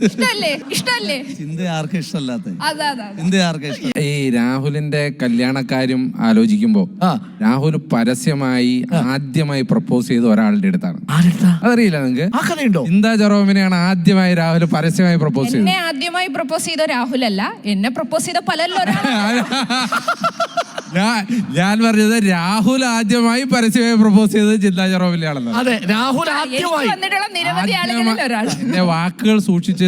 ഇഷ്ടല്ലേ ചിന്ത ആർക്കും ഇഷ്ടമല്ലാത്ത അതെ ചിന്ത ആർക്കും ഇഷ്ടം. ഈ രാഹുലിന്റെ കല്യാണക്കാര്യം ആലോചിക്കുമ്പോ രാഹുൽ പരസ്യമായി ആദ്യമായി പ്രപ്പോസ് ചെയ്ത ഒരാളുടെ അടുത്താണ്. അതറിയില്ല നിങ്ങൾക്ക്? ചിന്താ ജെറോമിനെയാണ് ആദ്യമായി രാഹുൽ പരസ്യമായി പ്രപ്പോസ് ചെയ്തത്. എന്നെ ആദ്യമായി പ്രപ്പോസ് ചെയ്ത രാഹുൽ അല്ല, എന്നെ പ്രപ്പോസ് ചെയ്ത പലല്ലോ. ഞാൻ പറഞ്ഞത് രാഹുൽ ആദ്യമായി പരസ്യമായി പ്രപ്പോസ് ചെയ്തത് ചിന്താ ജെറോമിനെയാണല്ലോ. അതെ, രാഹുൽ ആദ്യമായി വന്നിട്ടുള്ള നിരവധി ആളുകളിൽ ഒരാൾ. എന്റെ വാക്കുകൾ സൂക്ഷിച്ച്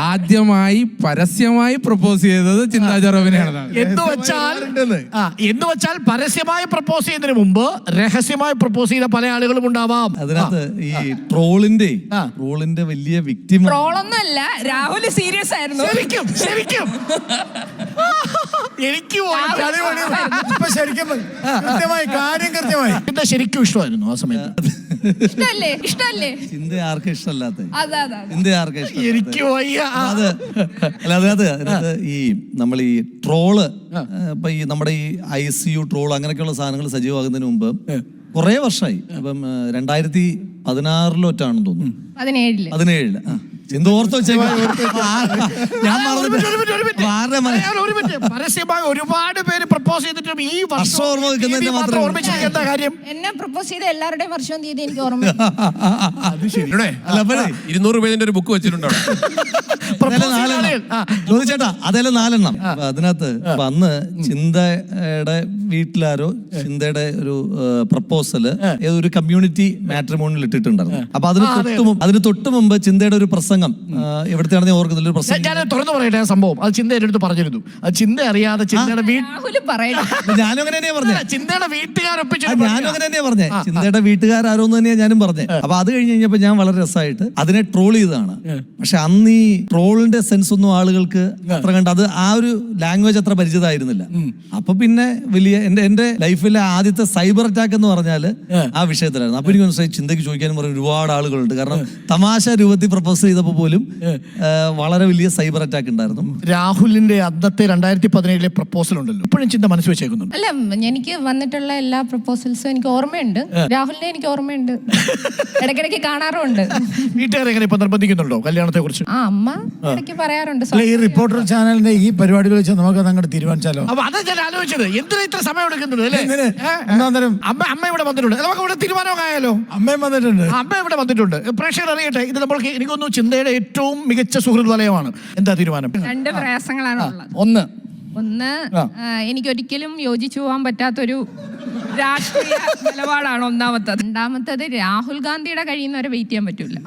ആദ്യമായി പരസ്യമായി പ്രപ്പോസ് ചെയ്തത് ചിന്താ ജെറോമിനെയാണ്. എന്ന് വെച്ചാൽ പരസ്യമായി പ്രപ്പോസ് ചെയ്യുന്നതിന് മുമ്പ് രഹസ്യമായി പ്രപ്പോസ് ചെയ്ത പല ആളുകളും ഉണ്ടാവാം. അതിനകത്ത് ഈ ട്രോളിന്റെ വലിയ വിക്ടിം ട്രോളൊന്നുമല്ല, രാഹുൽ സീരിയസ് ആയിരുന്നു. ശരിക്കും എനിക്ക് ശരിക്കും ഇഷ്ടമായിരുന്നു ആ സമയത്ത്. ഇഷ്ടല്ലേ ചിന്ത ആർക്കും ഇഷ്ടമല്ലാത്ത അതെ ചിന്ത ആർക്കും ഇഷ്ടം. എനിക്ക് വയ്യ. അതിനകത്ത് ഈ നമ്മൾ ഈ ട്രോള് ഇപ്പൊ ഈ നമ്മുടെ ഈ ICU ട്രോൾ അങ്ങനെയൊക്കെയുള്ള സാധനങ്ങൾ സജീവമാകുന്നതിന് മുമ്പ് കുറെ വർഷമായി. അപ്പം 2016 തോന്നുന്നു, 17 എന്തോർത്ത് പരസ്യമായി ഒരുപാട് പേര് പ്രപ്പോസ് ചെയ്തിട്ടും ഈ വർഷം ഓർമ്മിച്ചിരിക്കുന്ന കാര്യം എന്നെ പ്രപ്പോസ് ചെയ്ത എല്ലാവരുടെയും വർഷവും തീയതി എനിക്ക് ഓർമ്മ. 200 പേജിന്റെ ഒരു ബുക്ക് വെച്ചിട്ടുണ്ടോ? ചോദിച്ചേട്ടാ, അതെല്ലാം 4 അതിനകത്ത് അന്ന് ചിന്തയുടെ വീട്ടിലാരോ ചിന്തയുടെ ഒരു പ്രപ്പോസല് ഒരു കമ്മ്യൂണിറ്റി മാട്രിമോണിയിൽ ഇട്ടിട്ടുണ്ടായിരുന്നു. അപ്പൊ അതിന് തൊട്ട് മുമ്പ് ചിന്തയുടെ ഒരു പ്രസംഗം എവിടത്തെയാണെന്ന് ഓർക്കുന്നില്ല, ഒരു പ്രസംഗം. ഞാൻ തുറന്നു പറയട്ടെ ആ സംഭവം. അത് ചിന്ത എന്റെ അടുത്ത് പറഞ്ഞിരുന്നു. അത് ചിന്ത അറിയാതെ ചിന്തയുടെ ഞാനും അങ്ങനെ തന്നെയാ പറഞ്ഞത്. ചിന്തയുടെ വീട്ടുകാരൊപ്പിച്ചു. ഞാനും അങ്ങനെ തന്നെയാ പറഞ്ഞേ, ചിന്തയുടെ വീട്ടുകാരോന്ന് തന്നെയാ ഞാനും പറഞ്ഞേ. അപ്പൊ അത് കഴിഞ്ഞ് കഴിഞ്ഞപ്പോ ഞാൻ വളരെ രസമായിട്ട് അതിനെ ട്രോൾ ചെയ്തതാണ്. പക്ഷെ അന്ന് ഈ ട്രോളിന്റെ സെൻസ് ഒന്നും ആളുകൾക്ക് അത്ര കണ്ട് അത് ആ ഒരു ലാംഗ്വേജ് അത്ര പരിചിതമായിരുന്നില്ല. അപ്പൊ പിന്നെ വലിയ എന്റെ ലൈഫിലെ ആദ്യത്തെ സൈബർ അറ്റാക്ക് എന്ന് പറഞ്ഞാൽ ആ വിഷയത്തിലായിരുന്നു. അപ്പൊ എനിക്ക് മനസ്സിലായി ചിന്തയ്ക്ക് ചോദിക്കാനും പറഞ്ഞ ഒരുപാട് ആളുകളുണ്ട്. കാരണം തമാശ രൂപത്തിൽ പ്രപ്പോസ് ചെയ്തപ്പോ പോലും വളരെ വലിയ സൈബർ അറ്റാക്ക് ഉണ്ടായിരുന്നു. രാഹുലിന്റെ അന്നത്തെ 2017 പ്രപ്പോസൽ ഉണ്ടല്ലോ, ഇപ്പോഴും ചിന്ത മനസ്സ് വെച്ചേക്കുന്നുണ്ട്. അല്ല, എനിക്ക് വന്നിട്ടുള്ള എല്ലാ പ്രപ്പോസൽസും എനിക്ക് ഓർമ്മയുണ്ട്. രാഹുലിനെ എനിക്ക് ഓർമ്മയുണ്ട്, ഇടയ്ക്കിടയ്ക്ക് കാണാറുണ്ട്. വീട്ടുകാരെങ്ങനെ ഇപ്പൊ നിർബന്ധിക്കുന്നുണ്ടോ കല്യാണത്തെ കുറിച്ച്? അമ്മ ഇടയ്ക്ക് പറയാറുണ്ട്. ഈ റിപ്പോർട്ടർ ചാനലിന്റെ ഈ പരിപാടികൾ വെച്ച് നമുക്ക് അങ്ങോട്ട് തീരുമാനിച്ചാലോ? അപ്പൊ അതാ ഞാൻ ആലോചിച്ചത്, എന്തിനാ ഇത്ര സമയം എടുക്കുന്നത് അല്ലേ? അമ്മ ഇവിടെ വന്നിട്ടുണ്ട്, നമുക്ക് ഇവിടെ തീരുമാനമായാലോ? അമ്മയും വന്നിട്ടുണ്ട്. അമ്മ ഇവിടെ വന്നിട്ടുണ്ട്. പ്രേക്ഷകർ അറിയട്ടെ, ഇത് നമ്മൾക്ക് എനിക്കൊന്നും ചിന്തയുടെ ഏറ്റവും മികച്ച സുഹൃത്ത് വലയമാണ്. എന്താ തീരുമാനം? 2 പ്രയാസങ്ങളാണ് ഉള്ളത്. ഒന്ന് എനിക്കൊരിക്കലും യോജിച്ചു പോകാൻ പറ്റാത്തൊരു രാഷ്ട്രീയ നിലപാടാണ് ഒന്നാമത്തത്. രണ്ടാമത്തത് രാഹുൽ ഗാന്ധിയുടെ കഴിയുന്നവരെ വെയിറ്റ് ചെയ്യാൻ പറ്റൂല.